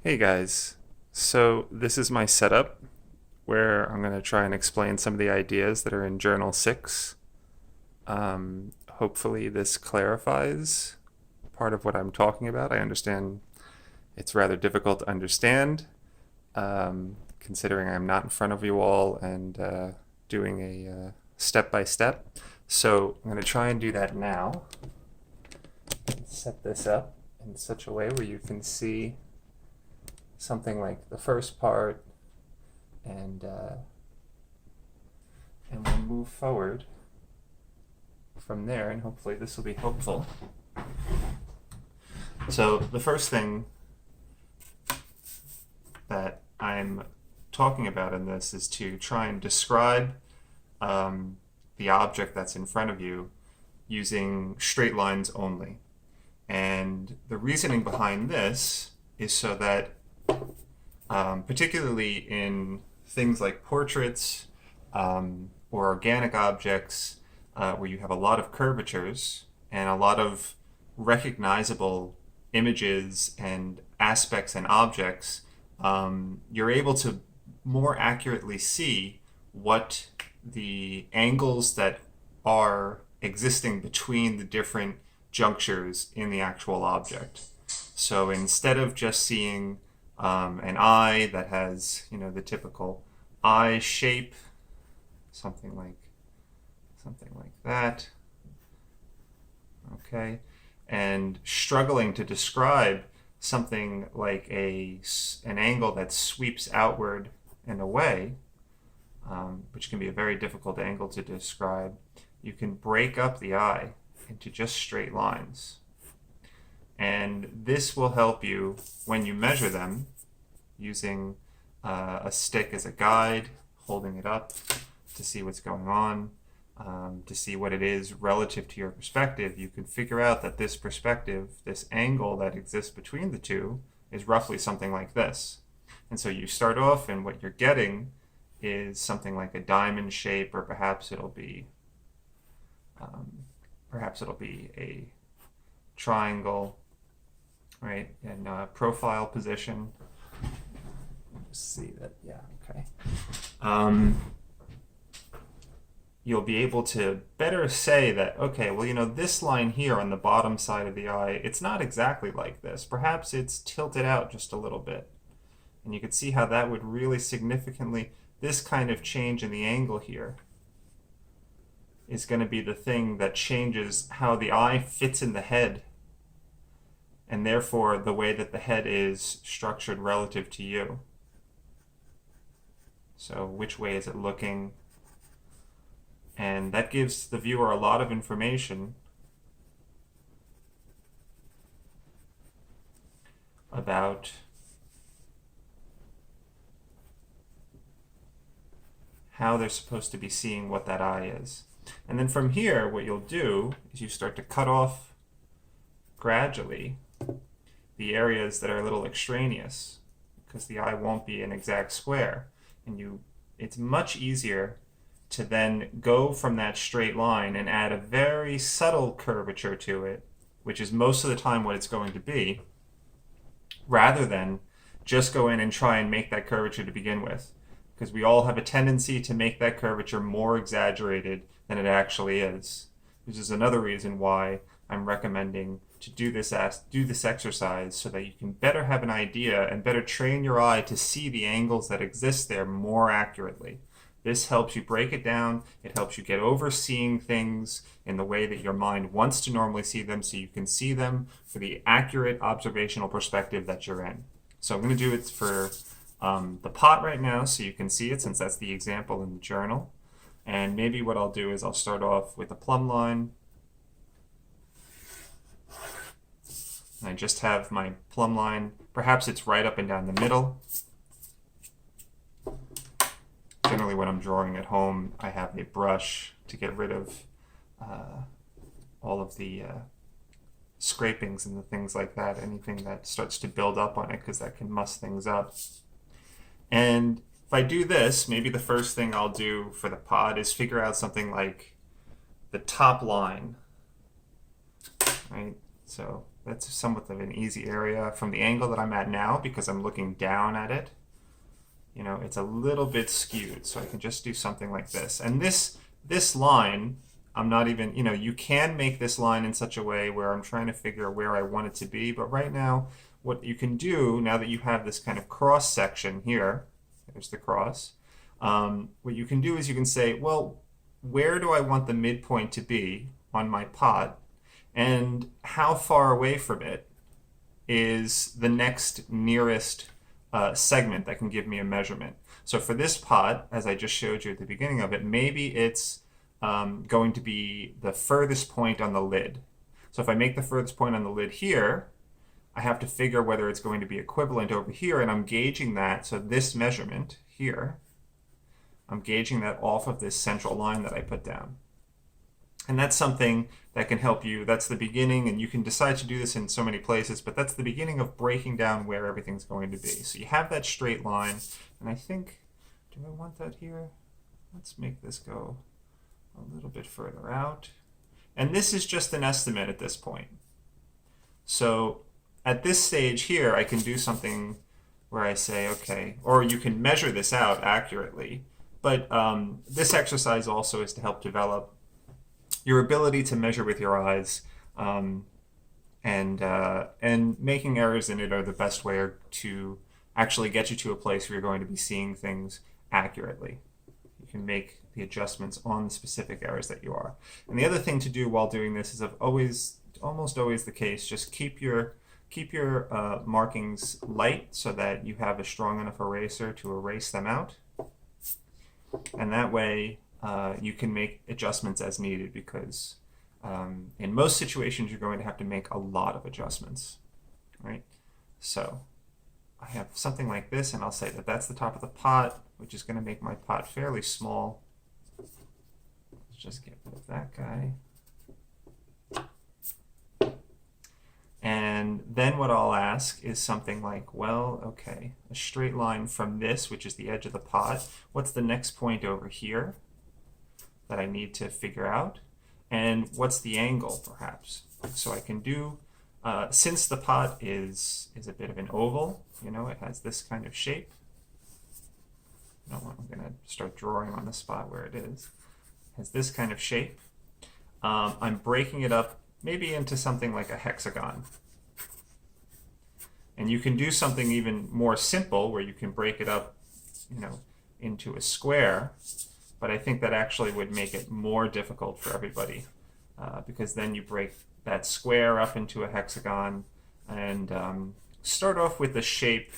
Hey guys, so this is my setup where I'm going to try and explain some of the ideas that are in Journal 6. Hopefully, this clarifies part of what I'm talking about. I understand it's rather difficult to understand, considering I'm not in front of you all and doing a step by step. So I'm going to try and do that now. Set this up in such a way where you can see something like the first part, and we'll move forward from there, and hopefully this will be helpful. So the first thing that I'm talking about in this is to try and describe the object that's in front of you using straight lines only. And the reasoning behind this is so that particularly in things like portraits or organic objects where you have a lot of curvatures and a lot of recognizable images and aspects and objects, you're able to more accurately see what the angles that are existing between the different junctures in the actual object. So instead of just seeing an eye that has, the typical eye shape, something like that, okay, and struggling to describe something like an angle that sweeps outward and away, which can be a very difficult angle to describe, you can break up the eye into just straight lines. And this will help you when you measure them using a stick as a guide, holding it up to see what's going on, to see what it is relative to your perspective. You can figure out that this perspective, this angle that exists between the two, is roughly something like this. And so you start off, and what you're getting is something like a diamond shape, or perhaps it'll be a triangle, right? In profile position. Just see that, yeah, okay. You'll be able to better say that, okay, well, this line here on the bottom side of the eye, it's not exactly like this. Perhaps it's tilted out just a little bit. And you can see how that would really significantly, this kind of change in the angle here is going to be the thing that changes how the eye fits in the head, and therefore the way that the head is structured relative to you. So which way is it looking? And that gives the viewer a lot of information about how they're supposed to be seeing what that eye is. And then from here, what you'll do is you start to cut off gradually the areas that are a little extraneous, because the eye won't be an exact square. And it's much easier to then go from that straight line and add a very subtle curvature to it, which is most of the time what it's going to be, rather than just go in and try and make that curvature to begin with. Because we all have a tendency to make that curvature more exaggerated than it actually is. Which is another reason why I'm recommending to do this exercise, so that you can better have an idea and better train your eye to see the angles that exist there more accurately. This helps you break it down. It helps you get over seeing things in the way that your mind wants to normally see them, so you can see them for the accurate observational perspective that you're in. So I'm going to do it for the pot right now, so you can see it, since that's the example in the journal. And maybe what I'll do is I'll start off with a plumb line. And I just have my plumb line. Perhaps it's right up and down the middle. Generally, when I'm drawing at home, I have a brush to get rid of all of the scrapings and the things like that, anything that starts to build up on it, because that can muss things up. And if I do this, maybe the first thing I'll do for the pod is figure out something like the top line, right? So that's somewhat of an easy area from the angle that I'm at now because I'm looking down at it. You know, it's a little bit skewed, so I can just do something like this. And this line, I'm not even, you know, you can make this line in such a way where I'm trying to figure where I want it to be, but right now, what you can do, now that you have this kind of cross section here, there's the cross, what you can do is you can say, well, where do I want the midpoint to be on my pot, and how far away from it is the next nearest segment that can give me a measurement. So for this pot, as I just showed you at the beginning of it, maybe it's going to be the furthest point on the lid. So if I make the furthest point on the lid here, I have to figure whether it's going to be equivalent over here, and I'm gauging that. So this measurement here, I'm gauging that off of this central line that I put down. And that's something that can help you. That's the beginning, and you can decide to do this in so many places, but that's the beginning of breaking down where everything's going to be. So you have that straight line, and I think, do I want that here? Let's make this go a little bit further out. And this is just an estimate at this point. So at this stage here, I can do something where I say, okay, or you can measure this out accurately, but this exercise also is to help develop your ability to measure with your eyes, and making errors in it are the best way to actually get you to a place where you're going to be seeing things accurately. You can make the adjustments on the specific errors that you are. And the other thing to do while doing this is almost always the case, just keep your markings light so that you have a strong enough eraser to erase them out. And that way, you can make adjustments as needed, because in most situations you're going to have to make a lot of adjustments, right? So I have something like this, and I'll say that that's the top of the pot, which is going to make my pot fairly small. Let's just get rid of that guy. And then what I'll ask is something like, well, okay, a straight line from this, which is the edge of the pot, what's the next point over here that I need to figure out, and what's the angle perhaps. So I can do, since the pot is a bit of an oval, you know, it has this kind of shape. I'm going to start drawing on the spot where it is. It has this kind of shape. I'm breaking it up maybe into something like a hexagon. And you can do something even more simple where you can break it up, you know, into a square. But I think that actually would make it more difficult for everybody, because then you break that square up into a hexagon and start off with a shape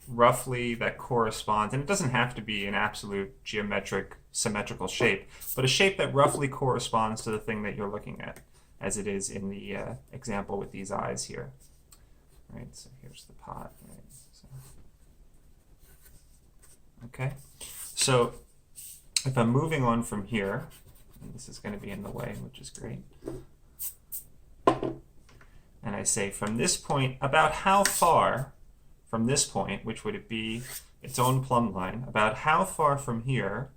roughly that corresponds, and it doesn't have to be an absolute geometric symmetrical shape, but a shape that roughly corresponds to the thing that you're looking at, as it is in the example with these eyes here. Right, so here's the pot. Right, so. Okay, so if I'm moving on from here, and this is going to be in the way, which is great, and I say from this point, about how far from this point, which would it be its own plumb line, about how far from here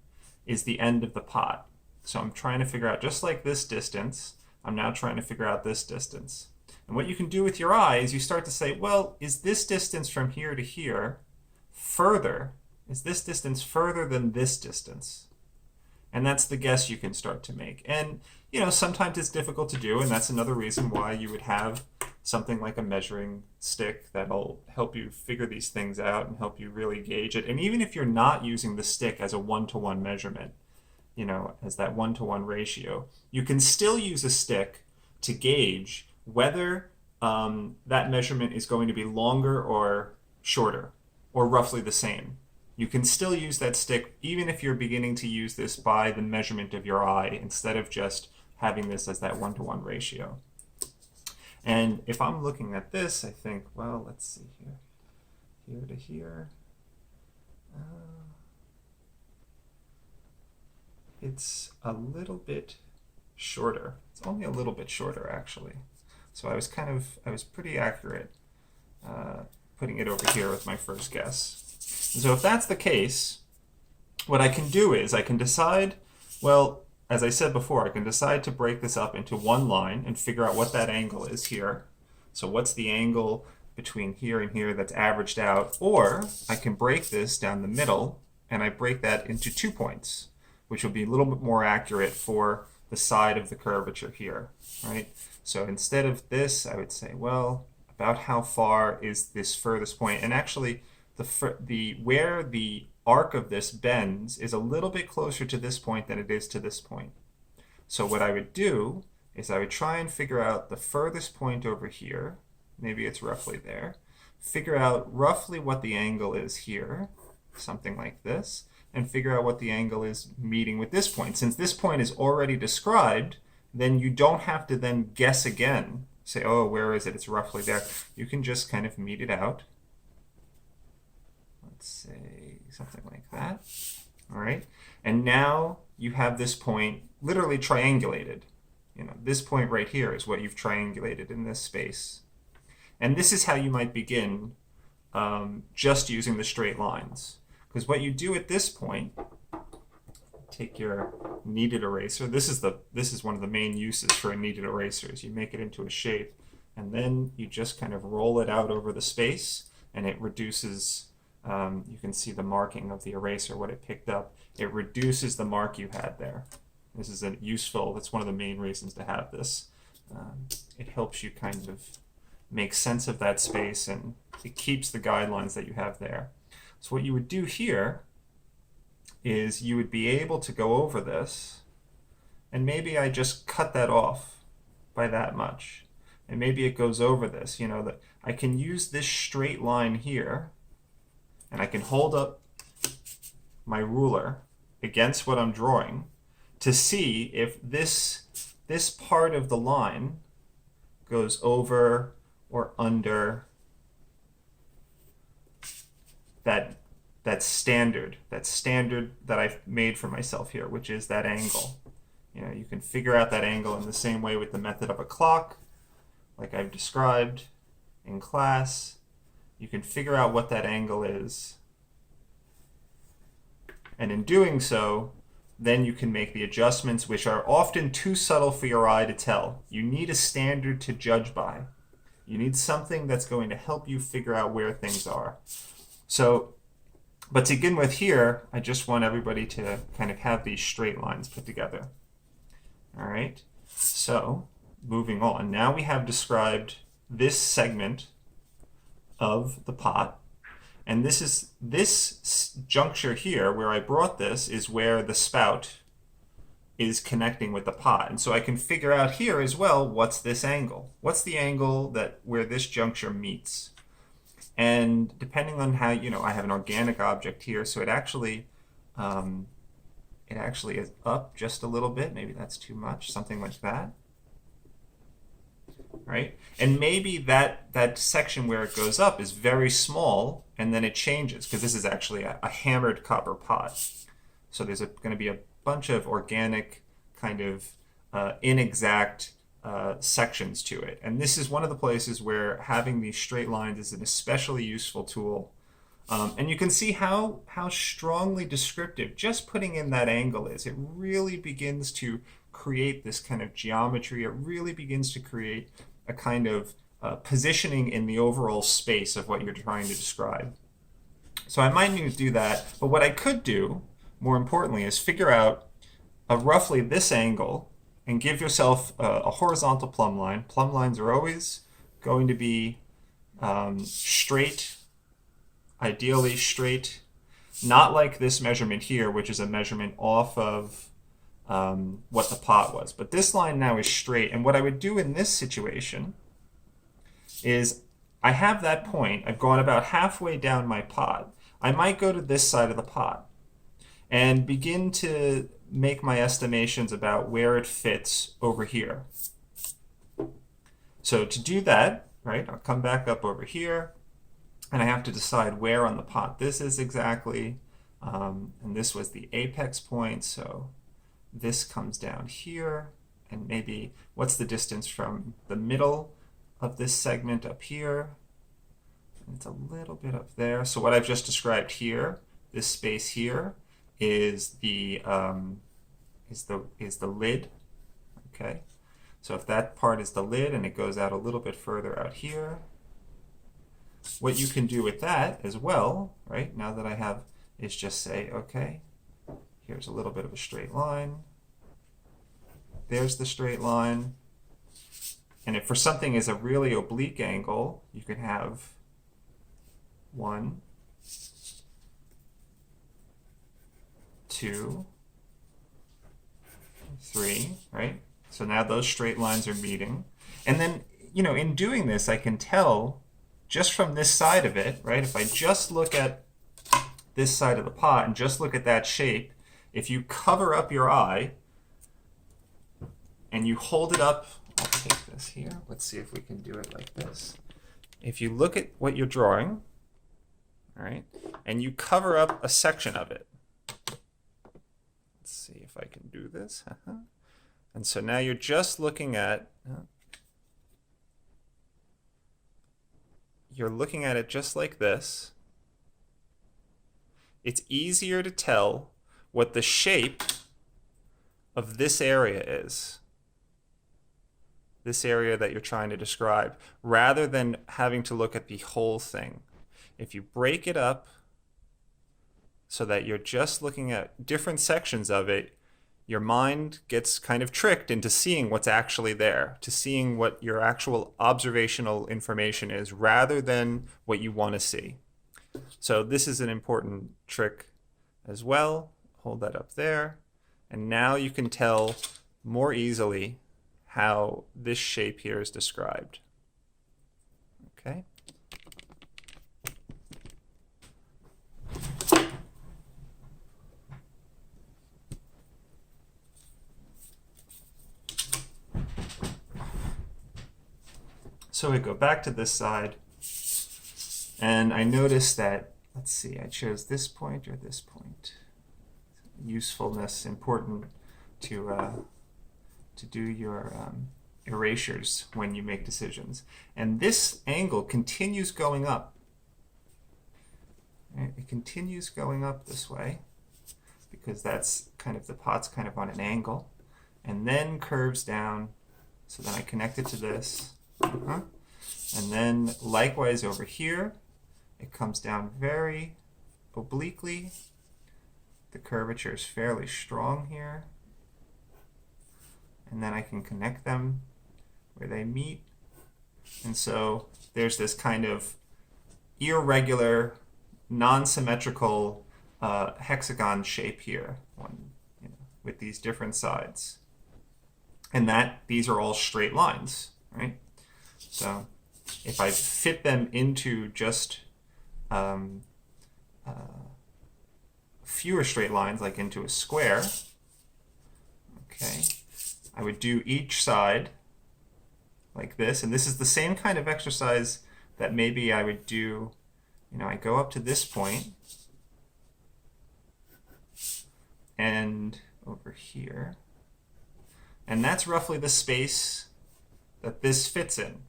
is the end of the pot. So I'm trying to figure out, just like this distance, I'm now trying to figure out this distance. And what you can do with your eye is you start to say, well, is this distance from here to here further? Is this distance further than this distance? And that's the guess you can start to make. And, you know, sometimes it's difficult to do, and that's another reason why you would have something like a measuring stick that'll help you figure these things out and help you really gauge it. And even if you're not using the stick as a one-to-one measurement, you know, as that one-to-one ratio, you can still use a stick to gauge whether that measurement is going to be longer or shorter, or roughly the same. You can still use that stick even if you're beginning to use this by the measurement of your eye instead of just having this as that one-to-one ratio. And if I'm looking at this, I think, well, let's see here. Here to here. It's a little bit shorter. It's only a little bit shorter, actually. So I was pretty accurate putting it over here with my first guess. And so if that's the case, what I can do is I can decide, well, as I said before, I can decide to break this up into one line and figure out what that angle is here. So what's the angle between here and here that's averaged out? Or I can break this down the middle, and I break that into 2 points, which will be a little bit more accurate for the side of the curvature here, right? So instead of this, I would say, well, about how far is this furthest point? And actually, where the arc of this bends is a little bit closer to this point than it is to this point. So what I would do is I would try and figure out the furthest point over here. Maybe it's roughly there. Figure out roughly what the angle is here, something like this, and figure out what the angle is meeting with this point. Since this point is already described, then you don't have to then guess again. Say, oh, where is it? It's roughly there. You can just kind of meet it out. Let's say something like that. All right. And now you have this point literally triangulated. You know, this point right here is what you've triangulated in this space. And this is how you might begin just using the straight lines. Because what you do at this point, take your kneaded eraser. This is one of the main uses for a kneaded eraser, is you make it into a shape, and then you just kind of roll it out over the space, and it reduces, you can see the marking of the eraser, what it picked up. It reduces the mark you had there. This is that's one of the main reasons to have this. It helps you kind of make sense of that space, and it keeps the guidelines that you have there. So what you would do here is you would be able to go over this, and maybe I just cut that off by that much, and maybe it goes over this. You know, that I can use this straight line here, and I can hold up my ruler against what I'm drawing to see if this part of the line goes over or under that standard that I've made for myself here, which is that angle. You know, you can figure out that angle in the same way with the method of a clock, like I've described in class. You can figure out what that angle is, and in doing so, then you can make the adjustments, which are often too subtle for your eye to tell. You need a standard to judge by. You need something that's going to help you figure out where things are. So, but to begin with here, I just want everybody to kind of have these straight lines put together. All right, so moving on. Now we have described this segment of the pot. And this juncture here where I brought this is where the spout is connecting with the pot. And so I can figure out here as well, what's this angle? What's the angle where this juncture meets? And depending on how, you know, I have an organic object here, so it actually is up just a little bit. Maybe that's too much, something like that. Right? And maybe that section where it goes up is very small, and then it changes, because this is actually a hammered copper pot. So there's going to be a bunch of organic kind of inexact sections to it. And this is one of the places where having these straight lines is an especially useful tool. And you can see how strongly descriptive just putting in that angle is. It really begins to create this kind of geometry. It really begins to create a kind of positioning in the overall space of what you're trying to describe. So I might need to do that, but what I could do, more importantly, is figure out roughly this angle and give yourself a horizontal plumb line. Plumb lines are always going to be straight, ideally straight, not like this measurement here, which is a measurement off of what the pot was. But this line now is straight, and what I would do in this situation is I have that point. I've gone about halfway down my pot. I might go to this side of the pot and begin to make my estimations about where it fits over here. So to do that, right, I'll come back up over here, and I have to decide where on the pot this is exactly. And this was the apex point, so this comes down here, and maybe what's the distance from the middle of this segment up here? It's a little bit up there. So what I've just described here, this space here, is the lid. Okay, So if that part is the lid and it goes out a little bit further out here, what you can do with that as well, right, now that I have, is just say, okay, here's a little bit of a straight line. There's the straight line. And if for something is a really oblique angle, you can have 1, 2, 3, right? So now those straight lines are meeting. And then, you know, in doing this, I can tell just from this side of it, right? If I just look at this side of the pot and just look at that shape, if you cover up your eye and you hold it up, I'll take this here. Let's see if we can do it like this. If you look at what you're drawing, all right, and you cover up a section of it. Let's see if I can do this. And so now you're just looking at, you're looking at it just like this. It's easier to tell what the shape of this area is. This area that you're trying to describe, rather than having to look at the whole thing. If you break it up so that you're just looking at different sections of it, your mind gets kind of tricked into seeing what's actually there, to seeing what your actual observational information is, rather than what you want to see. So this is an important trick as well. Hold that up there. And now you can tell more easily how this shape here is described. Okay. So we go back to this side, and I notice that, let's see, I chose this point or this point. Usefulness, important to do your erasures when you make decisions. And this angle continues going up. Right? It continues going up this way because that's kind of, the pot's kind of on an angle, and then curves down. So then I connect it to this. And then likewise over here, it comes down very obliquely. The curvature is fairly strong here. And then I can connect them where they meet. And so there's this kind of irregular, non-symmetrical hexagon shape here, with these different sides. And these are all straight lines, right? So if I fit them into just fewer straight lines, like into a square, okay, I would do each side like this. And this is the same kind of exercise that maybe I would do, I go up to this point and over here. And that's roughly the space that this fits in.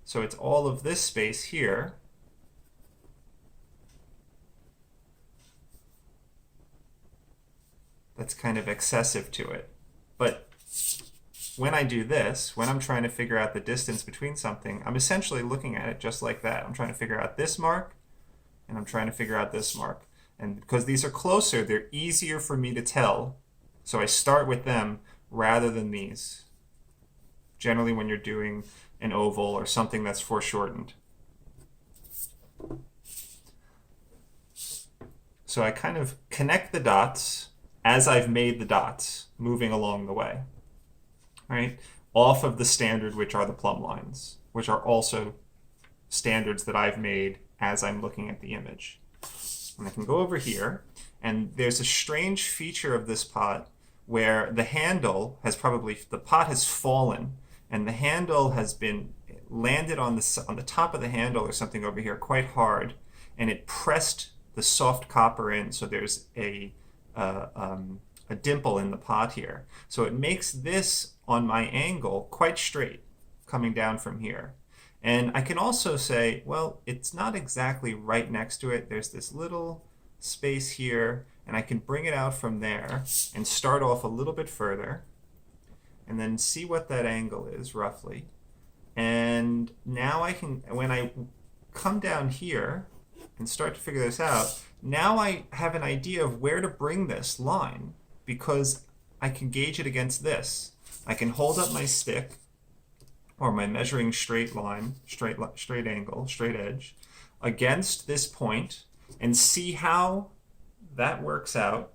So it's all of this space here. That's kind of excessive to it. But when I do this, when I'm trying to figure out the distance between something, I'm essentially looking at it just like that. I'm trying to figure out this mark, and I'm trying to figure out this mark. And because these are closer, they're easier for me to tell. So I start with them rather than these. Generally when you're doing an oval or something that's foreshortened. So I kind of connect the dots as I've made the dots, moving along the way, right? Off of the standard, which are the plumb lines, which are also standards that I've made as I'm looking at the image. And I can go over here, and there's a strange feature of this pot where the handle has the pot has fallen, and the handle has been landed on the top of the handle or something over here quite hard, and it pressed the soft copper in, so there's a dimple in the pot here. So it makes this, on my angle, quite straight, coming down from here. And I can also say, well, it's not exactly right next to it. There's this little space here, and I can bring it out from there and start off a little bit further. and then see what that angle is roughly. And now I can, when I come down here and start to figure this out, now I have an idea of where to bring this line because I can gauge it against this. I can hold up my stick or my measuring straight line, straight angle, straight edge against this point and see how that works out,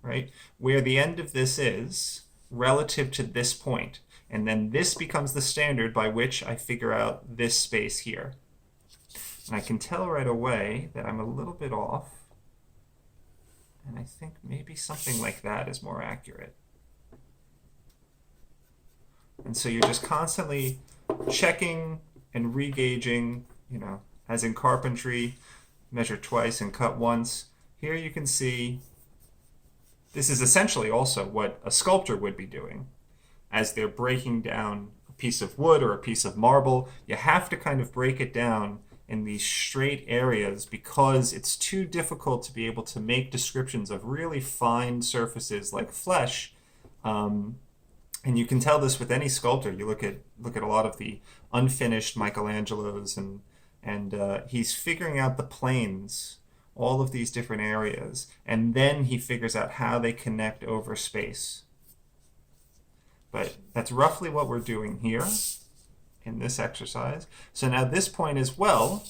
right? Where the end of this is relative to this point. And then this becomes the standard by which I figure out this space here. And I can tell right away that I'm a little bit off. And I think maybe something like that is more accurate. And so you're just constantly checking and re-gauging, you know, as in carpentry, measure twice and cut once. Here you can see this is essentially also what a sculptor would be doing. As they're breaking down a piece of wood or a piece of marble, you have to kind of break it down in these straight areas because it's too difficult to be able to make descriptions of really fine surfaces like flesh. And you can tell this with any sculptor. You look at a lot of the unfinished Michelangelos, and he's figuring out the planes, all of these different areas, and then he figures out how they connect over space. But that's roughly what we're doing here in this exercise. So now this point as well,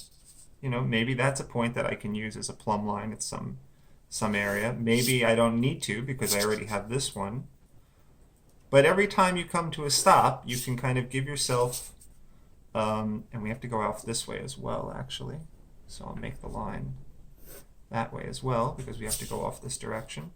you know, maybe that's a point that I can use as a plumb line at some area. Maybe I don't need to because I already have this one. But every time you come to a stop, you can kind of give yourself, and we have to go off this way as well, actually. So I'll make the line that way as well because we have to go off this direction.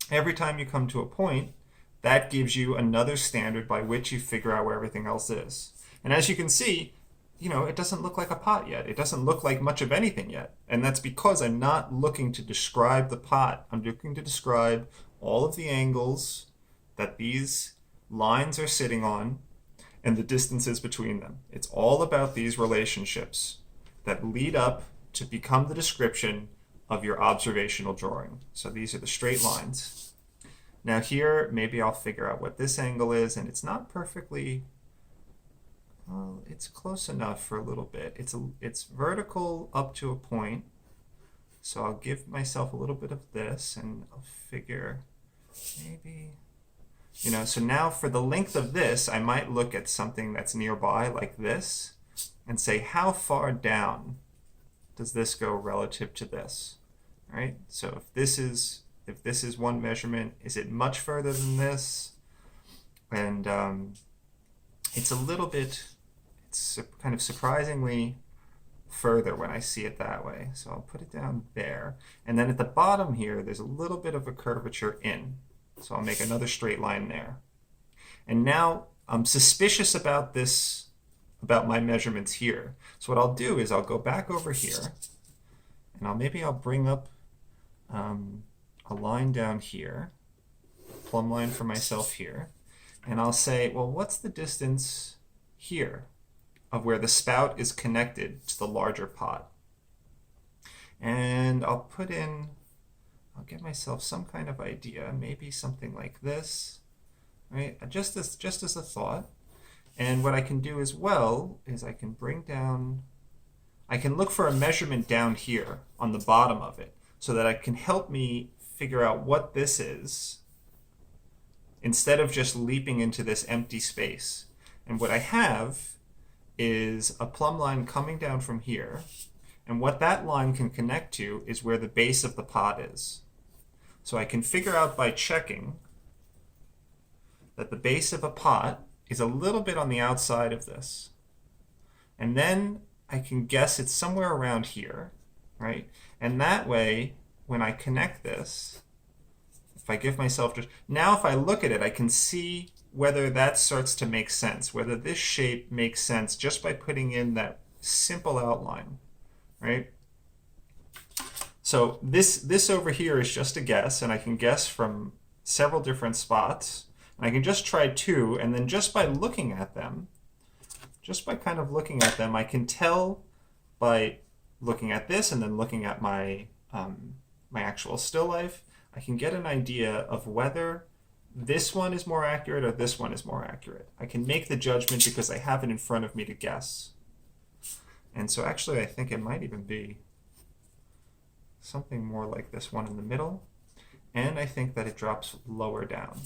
Every time you come to a point, that gives you another standard by which you figure out where everything else is. And as you can see, you know, it doesn't look like a pot yet. It doesn't look like much of anything yet. And that's because I'm not looking to describe the pot. I'm looking to describe all of the angles that these lines are sitting on and the distances between them. It's all about these relationships that lead up to become the description of your observational drawing. So these are the straight lines. Now here, maybe I'll figure out what this angle is, and it's not perfectly, well, it's close enough for a little bit. It's vertical up to a point, so I'll give myself a little bit of this, and I'll figure maybe, you know, so now for the length of this, I might look at something that's nearby like this, and say how far down does this go relative to this, right? So if this is one measurement, is it much further than this? And it's a little bit, it's kind of surprisingly further when I see it that way. So I'll put it down there. And then at the bottom here, there's a little bit of a curvature in. So I'll make another straight line there. And now I'm suspicious about this, about my measurements here. So what I'll do is I'll go back over here, and maybe I'll bring up a line down here, plumb line for myself here, and I'll say, well, what's the distance here of where the spout is connected to the larger pot? And I'll get myself some kind of idea, maybe something like this, right? Just as a thought. And what I can do as well is I can I can look for a measurement down here on the bottom of it so that it can help me figure out what this is instead of just leaping into this empty space. And what I have is a plumb line coming down from here, and what that line can connect to is where the base of the pot is. So I can figure out by checking that the base of a pot is a little bit on the outside of this. And then I can guess it's somewhere around here, right? And that way, when I connect this, if I give myself just, now if I look at it, I can see whether that starts to make sense, whether this shape makes sense just by putting in that simple outline, right? So this over here is just a guess, and I can guess from several different spots. And I can just try two, and then just by looking at them, just by kind of looking at them, I can tell by looking at this and then looking at my my actual still life, I can get an idea of whether this one is more accurate or this one is more accurate. I can make the judgment because I have it in front of me to guess. And so actually I think it might even be something more like this one in the middle. And I think that it drops lower down.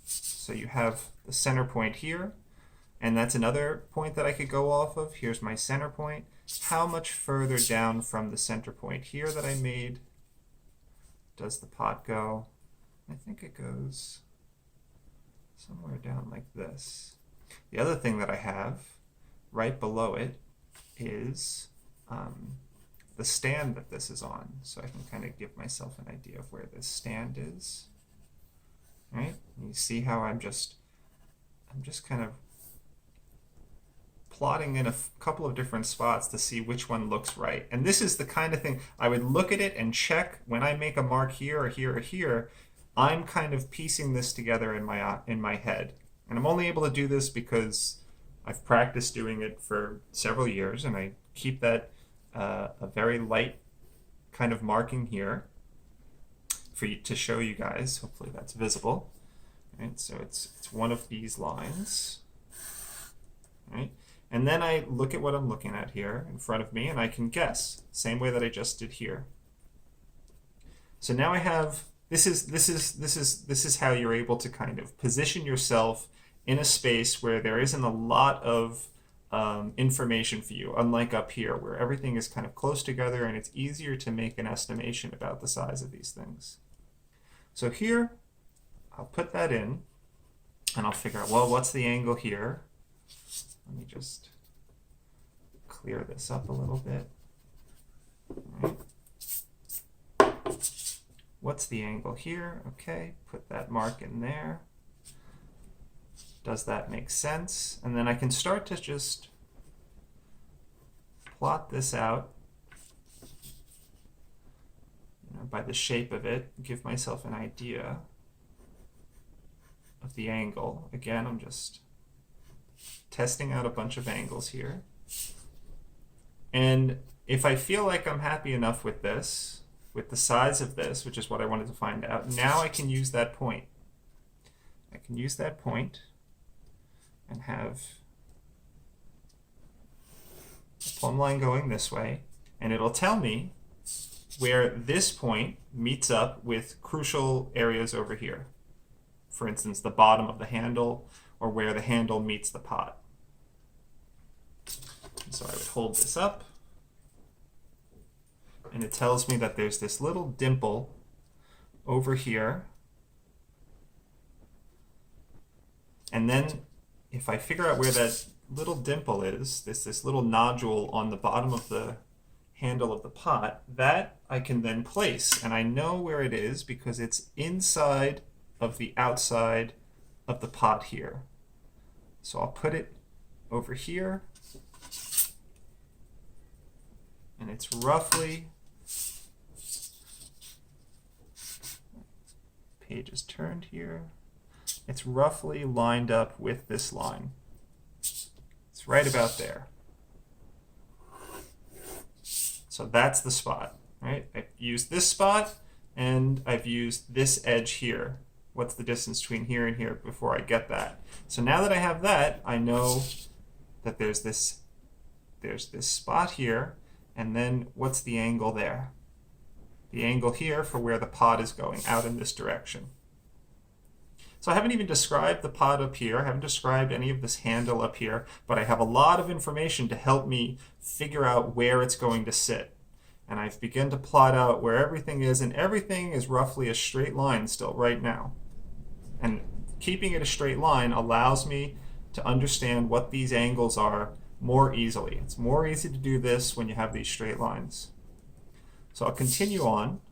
So you have the center point here, and that's another point that I could go off of. Here's my center point. How much further down from the center point here that I made does the pot go? I think it goes somewhere down like this. The other thing that I have right below it is the stand that this is on. So I can kind of give myself an idea of where this stand is. Right? And you see how I'm just kind of plotting in a couple of different spots to see which one looks right. And this is the kind of thing I would look at it and check when I make a mark here or here or here. I'm kind of piecing this together in my head. And I'm only able to do this because I've practiced doing it for several years, and I keep that a very light kind of marking here for you to show you guys. Hopefully that's visible. Right? So it's one of these lines. Right? And then I look at what I'm looking at here in front of me, and I can guess, same way that I just did here. So now I have this is how you're able to kind of position yourself in a space where there isn't a lot of information for you, unlike up here where everything is kind of close together and it's easier to make an estimation about the size of these things. So here, I'll put that in and I'll figure out, well, what's the angle here? Let me just clear this up a little bit. All right. What's the angle here? Okay, put that mark in there. Does that make sense? And then I can start to just plot this out, by the shape of it, give myself an idea of the angle. Again, I'm just testing out a bunch of angles here. And if I feel like I'm happy enough with this, with the size of this, which is what I wanted to find out, now I can use that point. I can use that point and have a plumb line going this way, and it'll tell me where this point meets up with crucial areas over here. For instance, the bottom of the handle, or where the handle meets the pot. And so I would hold this up, and it tells me that there's this little dimple over here. And then if I figure out where that little dimple is, this little nodule on the bottom of the handle of the pot, that I can then place. And I know where it is because it's inside of the outside of the pot here. So I'll put it over here, and it's roughly, page is turned here, it's roughly lined up with this line. It's right about there. So that's the spot, right? I've used this spot, and I've used this edge here. What's the distance between here and here before I get that? So now that I have that, I know that there's this spot here, and then what's the angle there? The angle here for where the pot is going, out in this direction. So I haven't even described the pot up here. I haven't described any of this handle up here, but I have a lot of information to help me figure out where it's going to sit. And I've begun to plot out where everything is, and everything is roughly a straight line still right now. And keeping it a straight line allows me to understand what these angles are more easily. It's more easy to do this when you have these straight lines. So I'll continue on,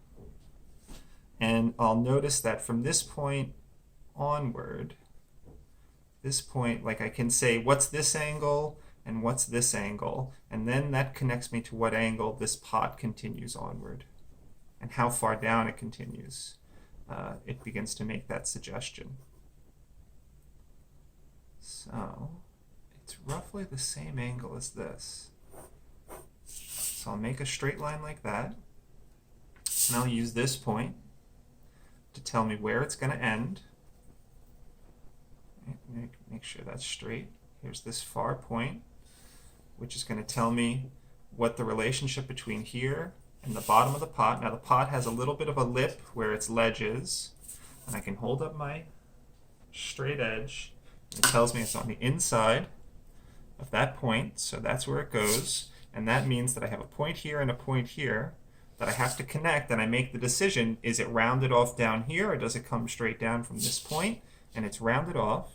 and I'll notice that from this point onward, this point, like I can say, what's this angle and what's this angle? And then that connects me to what angle this pot continues onward and how far down it continues. It begins to make that suggestion. So it's roughly the same angle as this. So I'll make a straight line like that, and I'll use this point to tell me where it's going to end. Make sure that's straight. Here's this far point, which is going to tell me what the relationship between here and the bottom of the pot. Now the pot has a little bit of a lip where its ledge is, and I can hold up my straight edge. It tells me it's on the inside of that point, so that's where it goes. And that means that I have a point here and a point here that I have to connect, and I make the decision, is it rounded off down here or does it come straight down from this point? And it's rounded off.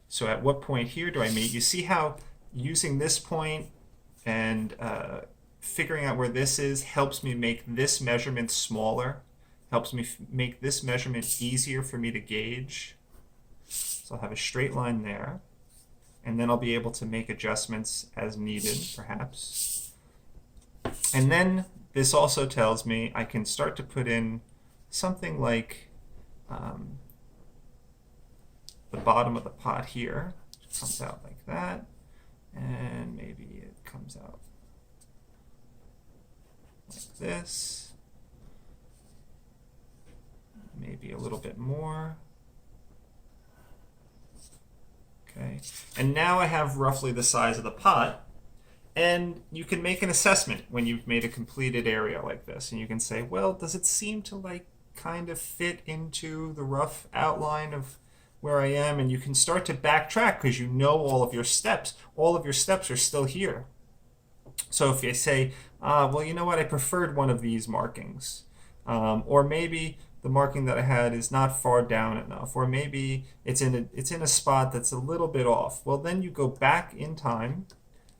So at what point here do I meet? You see how using this point and figuring out where this is helps me make this measurement smaller, helps me make this measurement easier for me to gauge. So I'll have a straight line there, and then I'll be able to make adjustments as needed, perhaps. And then this also tells me I can start to put in something like the bottom of the pot here. It comes out like that, and maybe it comes out like this. Maybe a little bit more. Okay, and now I have roughly the size of the pot, and you can make an assessment when you've made a completed area like this, and you can say, well, does it seem to like kind of fit into the rough outline of where I am? And you can start to backtrack because you know all of your steps. All of your steps are still here. So if you say, well, you know what, I preferred one of these markings, or maybe the marking that I had is not far down enough, or maybe it's in a spot that's a little bit off. Well, then you go back in time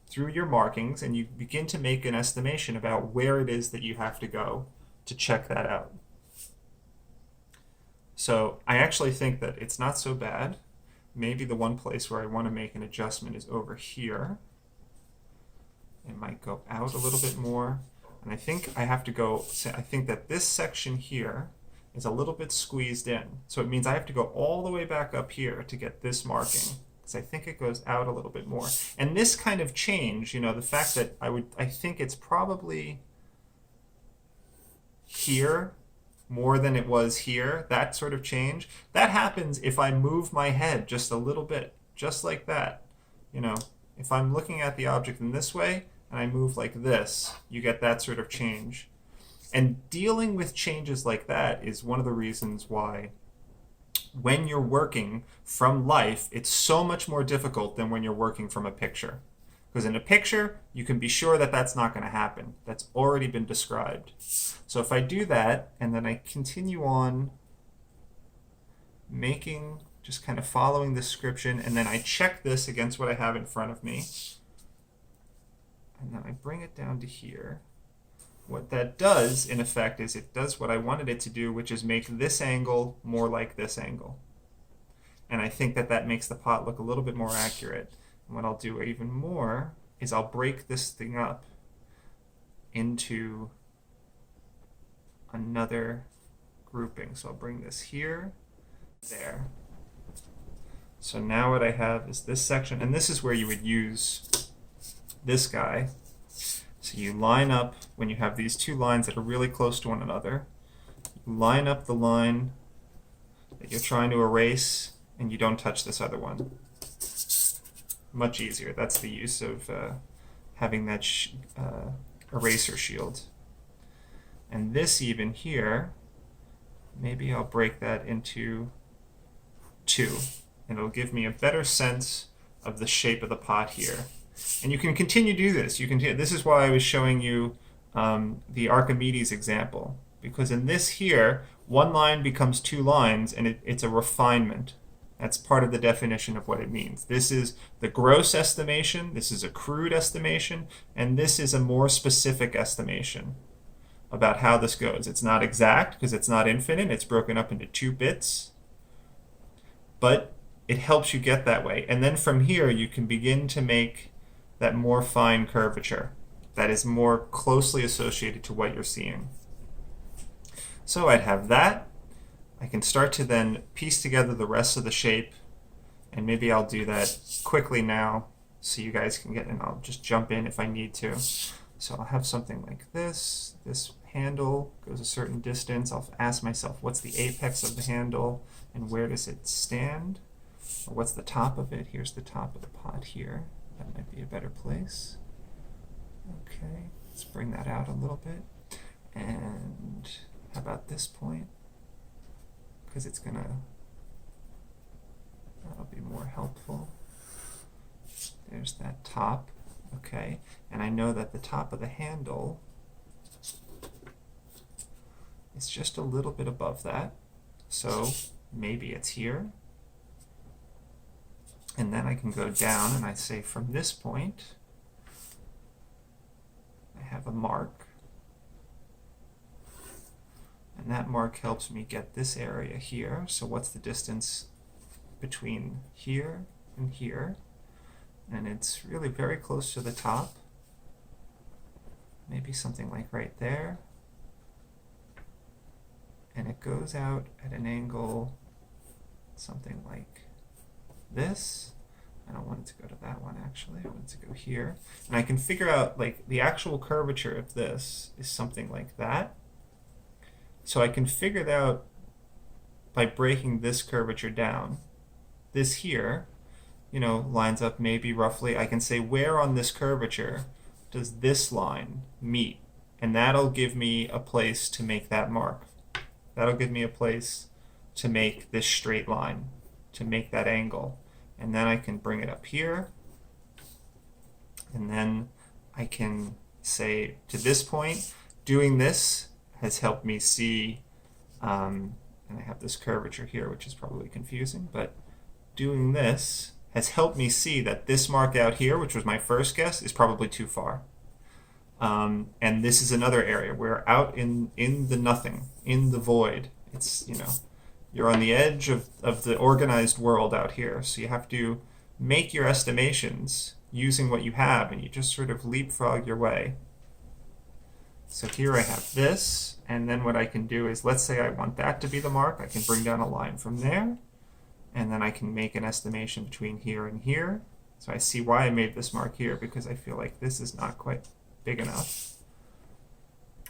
through your markings and you begin to make an estimation about where it is that you have to go to check that out. So I actually think that it's not so bad. Maybe the one place where I want to make an adjustment is over here. It might go out a little bit more. And I think I have to go, I think that this section here is a little bit squeezed in. So it means I have to go all the way back up here to get this marking, because I think it goes out a little bit more. And this kind of change, you know, the fact that I think it's probably here more than it was here, that sort of change, that happens if I move my head just a little bit, just like that. You know, if I'm looking at the object in this way and I move like this, you get that sort of change. And dealing with changes like that is one of the reasons why when you're working from life, it's so much more difficult than when you're working from a picture. Because in a picture, you can be sure that that's not going to happen. That's already been described. So if I do that, and then I continue on making, just kind of following the description, and then I check this against what I have in front of me, and then I bring it down to here, what that does, in effect, is it does what I wanted it to do, which is make this angle more like this angle. And I think that that makes the pot look a little bit more accurate. And what I'll do even more is I'll break this thing up into another grouping. So I'll bring this here, there. So now what I have is this section, and this is where you would use this guy. So you line up, when you have these two lines that are really close to one another, you line up the line that you're trying to erase, and you don't touch this other one. Much easier. That's the use of having that eraser shield. And this even here, maybe I'll break that into 2, and it'll give me a better sense of the shape of the pot here. And you can continue to do this. This is why I was showing you the Archimedes example, because in this here, one line becomes 2 lines, and it's a refinement. That's part of the definition of what it means. This is the gross estimation, this is a crude estimation, and this is a more specific estimation about how this goes. It's not exact because it's not infinite, it's broken up into 2 bits, but it helps you get that way. And then from here, you can begin to make that more fine curvature that is more closely associated to what you're seeing. So I'd have that. I can start to then piece together the rest of the shape, and maybe I'll do that quickly now so you guys can get, and I'll just jump in if I need to. So I'll have something like this. This handle goes a certain distance. I'll ask myself, what's the apex of the handle and where does it stand? Or what's the top of it? Here's the top of the pot here. That might be a better place. Okay, let's bring that out a little bit. And how about this point? Because it's gonna, that'll be more helpful. There's that top, okay. And I know that the top of the handle is just a little bit above that. So maybe it's here. And then I can go down and I say from this point, I have a mark. And that mark helps me get this area here. So what's the distance between here and here? And it's really very close to the top. Maybe something like right there. And it goes out at an angle, something like this. I don't want it to go to that one actually, I want it to go here. And I can figure out like the actual curvature of this is something like that. So I can figure it out by breaking this curvature down. This here, you know, lines up maybe roughly. I can say where on this curvature does this line meet? And that'll give me a place to make that mark. That'll give me a place to make this straight line, to make that angle. And then I can bring it up here. And then I can say to this point, doing this has helped me see, and I have this curvature here, which is probably confusing, but doing this has helped me see that this mark out here, which was my first guess, is probably too far. And this is another area where out in the nothing, in the void, it's, you know, you're on the edge of the organized world out here. So you have to make your estimations using what you have, and you just sort of leapfrog your way. So here I have this, and then what I can do is, let's say I want that to be the mark, I can bring down a line from there, and then I can make an estimation between here and here. So I see why I made this mark here, because I feel like this is not quite big enough.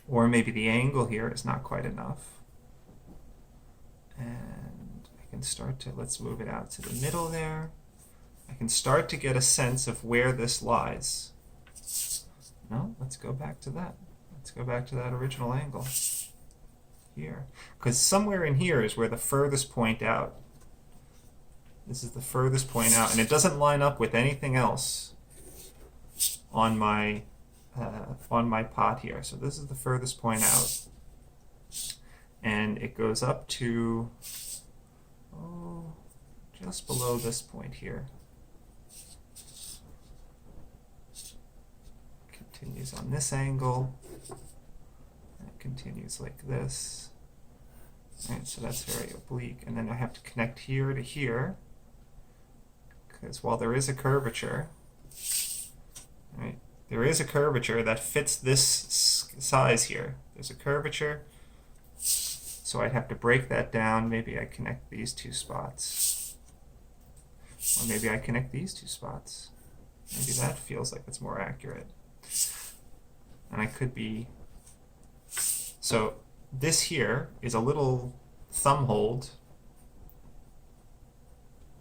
Or maybe the angle here is not quite enough. And I can start to, let's move it out to the middle there. I can start to get a sense of where this lies. No, let's go back to that. Let's go back to that original angle here. Because somewhere in here is where the furthest point out. This is the furthest point out, and it doesn't line up with anything else on my pot here. So this is the furthest point out. And it goes up to, oh, just below this point here. Continues on this angle. And it continues like this. Alright, so that's very oblique. And then I have to connect here to here. Because while there is a curvature, right, there is a curvature that fits this size here. There's a curvature. So I'd have to break that down. Maybe I connect these two spots. Or maybe I connect these two spots. Maybe that feels like it's more accurate. And I could be... So this here is a little thumb hold,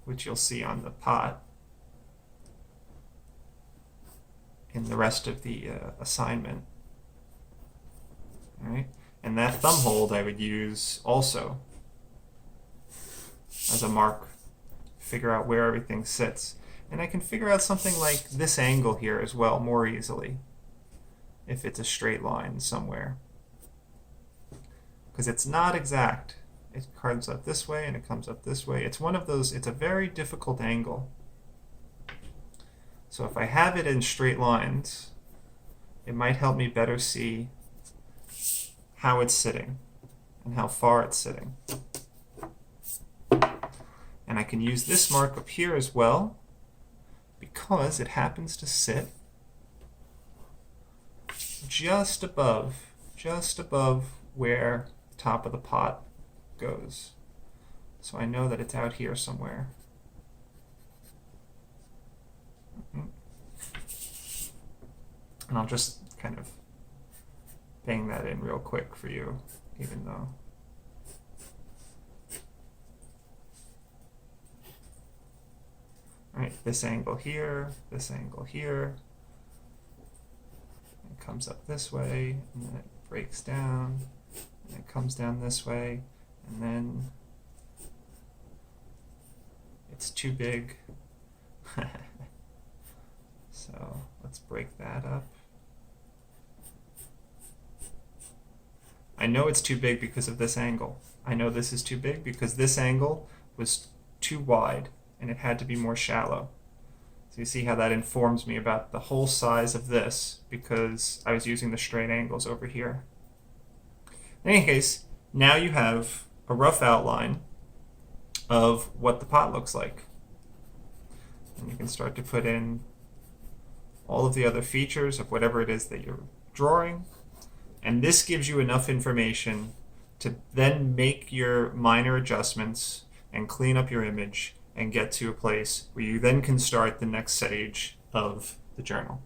which you'll see on the pot in the rest of the assignment. All right. And that thumb hold I would use also as a mark, figure out where everything sits. And I can figure out something like this angle here as well more easily if it's a straight line somewhere. Because it's not exact. It comes up this way and it comes up this way. It's one of those, it's a very difficult angle. So if I have it in straight lines, it might help me better see how it's sitting and how far it's sitting. And I can use this mark up here as well because it happens to sit just above where the top of the pot goes. So I know that it's out here somewhere. And I'll just kind of bang that in real quick for you, even though. All right, this angle here, this angle here. It comes up this way, and then it breaks down, and it comes down this way, and then it's too big. So let's break that up. I know it's too big because of this angle. I know this is too big because this angle was too wide and it had to be more shallow. So you see how that informs me about the whole size of this because I was using the straight angles over here. In any case, now you have a rough outline of what the pot looks like. And you can start to put in all of the other features of whatever it is that you're drawing. And this gives you enough information to then make your minor adjustments and clean up your image and get to a place where you then can start the next stage of the journal.